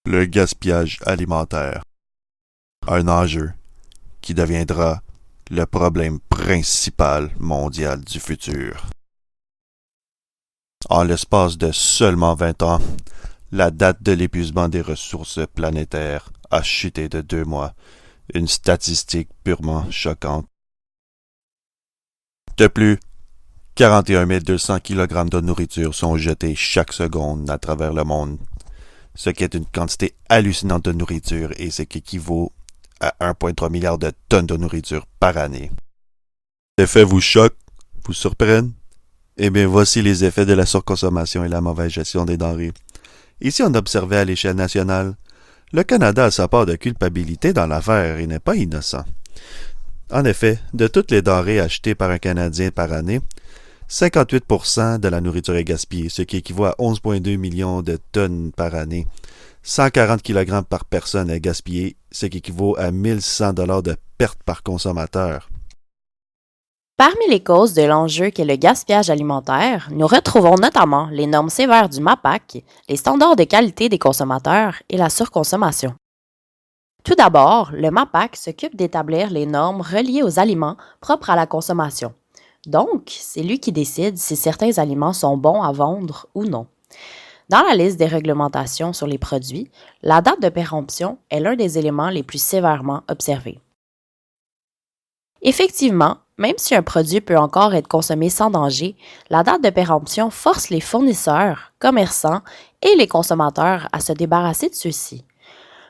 Le gaspillage alimentaire. Un enjeu qui deviendra le problème principal mondial du futur. En l'espace de seulement 20 ans, la date de l'épuisement des ressources planétaires a chuté de 2 mois, une statistique purement choquante. De plus, 41 200 kg de nourriture sont jetés chaque seconde à travers le monde, ce qui est une quantité hallucinante de nourriture et ce qui équivaut à 1,3 milliard de tonnes de nourriture par année. Ces faits vous choquent, vous surprennent? Eh bien, voici les effets de la surconsommation et la mauvaise gestion des denrées. Ici, on observait à l'échelle nationale. Le Canada a sa part de culpabilité dans l'affaire et n'est pas innocent. En effet, de toutes les denrées achetées par un Canadien par année, 58% de la nourriture est gaspillée, ce qui équivaut à 11,2 millions de tonnes par année. 140 kg par personne est gaspillé, ce qui équivaut à 1100 $ de pertes par consommateur. Parmi les causes de l'enjeu qu'est le gaspillage alimentaire, nous retrouvons notamment les normes sévères du MAPAC, les standards de qualité des consommateurs et la surconsommation. Tout d'abord, le MAPAC s'occupe d'établir les normes reliées aux aliments propres à la consommation. Donc, c'est lui qui décide si certains aliments sont bons à vendre ou non. Dans la liste des réglementations sur les produits, la date de péremption est l'un des éléments les plus sévèrement observés. Effectivement, même si un produit peut encore être consommé sans danger, la date de péremption force les fournisseurs, commerçants et les consommateurs à se débarrasser de ceux-ci.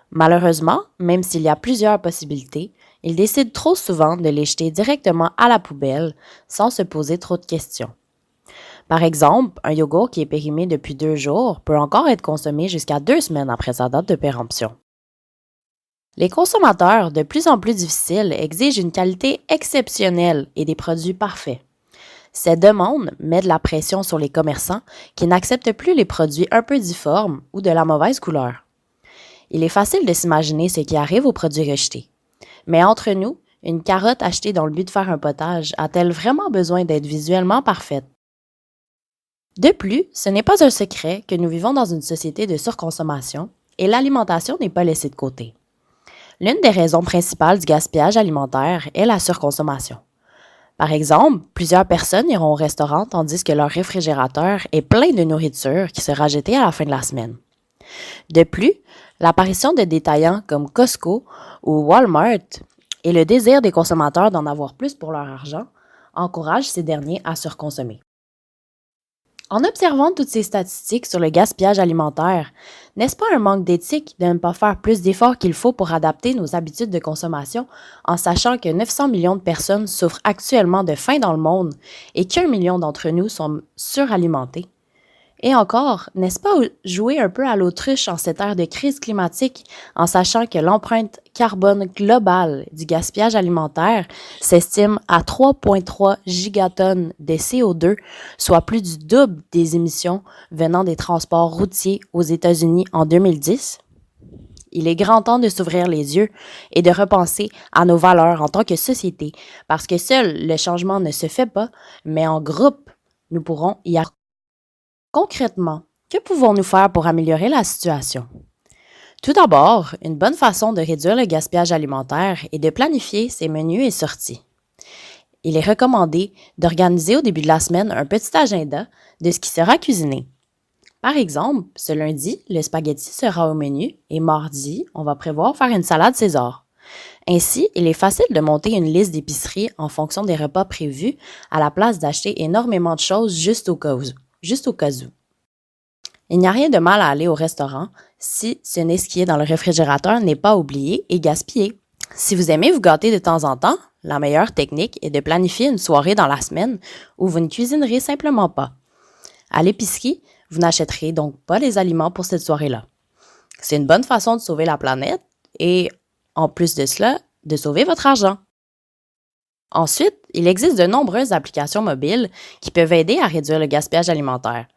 Malheureusement, même s'il y a plusieurs possibilités, ils décident trop souvent de les jeter directement à la poubelle sans se poser trop de questions. Par exemple, un yogourt qui est périmé depuis 2 jours peut encore être consommé jusqu'à 2 semaines après sa date de péremption. Les consommateurs, de plus en plus difficiles, exigent une qualité exceptionnelle et des produits parfaits. Cette demande met de la pression sur les commerçants qui n'acceptent plus les produits un peu difformes ou de la mauvaise couleur. Il est facile de s'imaginer ce qui arrive aux produits rejetés. Mais entre nous, une carotte achetée dans le but de faire un potage a-t-elle vraiment besoin d'être visuellement parfaite? De plus, ce n'est pas un secret que nous vivons dans une société de surconsommation et l'alimentation n'est pas laissée de côté. L'une des raisons principales du gaspillage alimentaire est la surconsommation. Par exemple, plusieurs personnes iront au restaurant tandis que leur réfrigérateur est plein de nourriture qui sera jetée à la fin de la semaine. De plus, l'apparition de détaillants comme Costco ou Walmart et le désir des consommateurs d'en avoir plus pour leur argent encouragent ces derniers à surconsommer. En observant toutes ces statistiques sur le gaspillage alimentaire, n'est-ce pas un manque d'éthique de ne pas faire plus d'efforts qu'il faut pour adapter nos habitudes de consommation en sachant que 900 millions de personnes souffrent actuellement de faim dans le monde et qu'1 million d'entre nous sont suralimentés? Et encore, n'est-ce pas jouer un peu à l'autruche en cette ère de crise climatique en sachant que l'empreinte carbone globale du gaspillage alimentaire s'estime à 3,3 gigatonnes de CO2, soit plus du double des émissions venant des transports routiers aux États-Unis en 2010? Il est grand temps de s'ouvrir les yeux et de repenser à nos valeurs en tant que société, parce que seul le changement ne se fait pas, mais en groupe, nous pourrons y arriver. Concrètement, que pouvons-nous faire pour améliorer la situation? Tout d'abord, une bonne façon de réduire le gaspillage alimentaire est de planifier ses menus et sorties. Il est recommandé d'organiser au début de la semaine un petit agenda de ce qui sera cuisiné. Par exemple, ce lundi, le spaghetti sera au menu et mardi, on va prévoir faire une salade César. Ainsi, il est facile de monter une liste d'épicerie en fonction des repas prévus à la place d'acheter énormément de choses juste au cas où. Il n'y a rien de mal à aller au restaurant si ce n'est ce qui est dans le réfrigérateur n'est pas oublié et gaspillé. Si vous aimez vous gâter de temps en temps, la meilleure technique est de planifier une soirée dans la semaine où vous ne cuisinerez simplement pas. À l'épicerie, vous n'achèterez donc pas les aliments pour cette soirée-là. C'est une bonne façon de sauver la planète et, en plus de cela, de sauver votre argent. Ensuite, il existe de nombreuses applications mobiles qui peuvent aider à réduire le gaspillage alimentaire.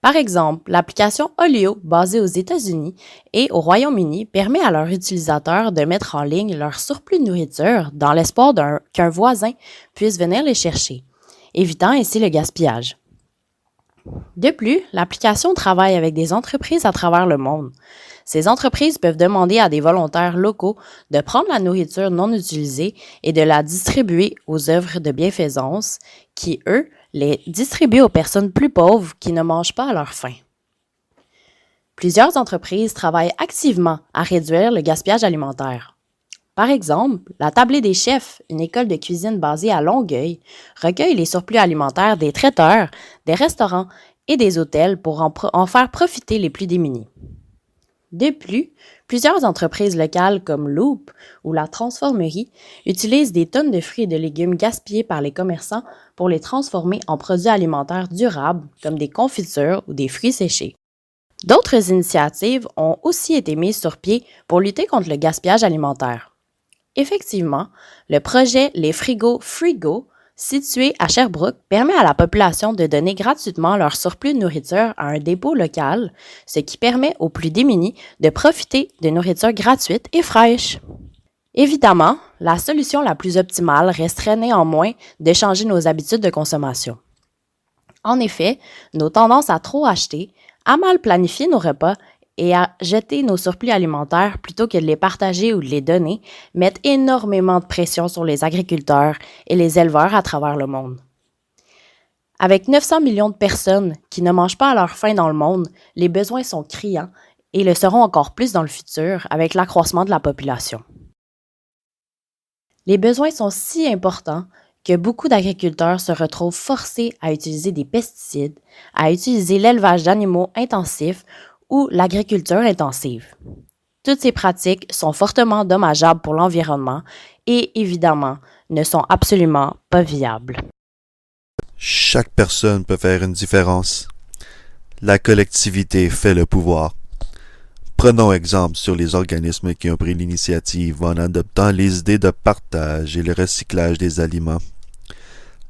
Par exemple, l'application Olio, basée aux États-Unis et au Royaume-Uni, permet à leurs utilisateurs de mettre en ligne leur surplus de nourriture dans l'espoir qu'un voisin puisse venir les chercher, évitant ainsi le gaspillage. De plus, l'application travaille avec des entreprises à travers le monde. Ces entreprises peuvent demander à des volontaires locaux de prendre la nourriture non utilisée et de la distribuer aux œuvres de bienfaisance qui, eux, les distribuent aux personnes plus pauvres qui ne mangent pas à leur faim. Plusieurs entreprises travaillent activement à réduire le gaspillage alimentaire. Par exemple, la Tablée des chefs, une école de cuisine basée à Longueuil, recueille les surplus alimentaires des traiteurs, des restaurants et des hôtels pour en faire profiter les plus démunis. De plus, plusieurs entreprises locales comme Loop ou la Transformerie utilisent des tonnes de fruits et de légumes gaspillés par les commerçants pour les transformer en produits alimentaires durables comme des confitures ou des fruits séchés. D'autres initiatives ont aussi été mises sur pied pour lutter contre le gaspillage alimentaire. Effectivement, le projet Les Frigos Frigo, situé à Sherbrooke, permet à la population de donner gratuitement leur surplus de nourriture à un dépôt local, ce qui permet aux plus démunis de profiter de nourriture gratuite et fraîche. Évidemment, la solution la plus optimale resterait néanmoins de changer nos habitudes de consommation. En effet, nos tendances à trop acheter, à mal planifier nos repas et à jeter nos surplus alimentaires plutôt que de les partager ou de les donner mettent énormément de pression sur les agriculteurs et les éleveurs à travers le monde. Avec 900 millions de personnes qui ne mangent pas à leur faim dans le monde, les besoins sont criants et le seront encore plus dans le futur avec l'accroissement de la population. Les besoins sont si importants que beaucoup d'agriculteurs se retrouvent forcés à utiliser des pesticides, à utiliser l'élevage d'animaux intensifs ou l'agriculture intensive. Toutes ces pratiques sont fortement dommageables pour l'environnement et, évidemment, ne sont absolument pas viables. Chaque personne peut faire une différence. La collectivité fait le pouvoir. Prenons exemple sur les organismes qui ont pris l'initiative en adoptant les idées de partage et le recyclage des aliments.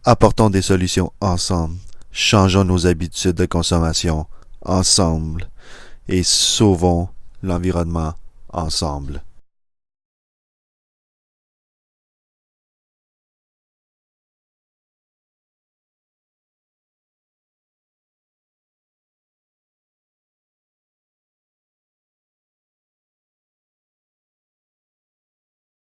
Apportons des solutions ensemble, changeons nos habitudes de consommation ensemble et sauvons l'environnement ensemble.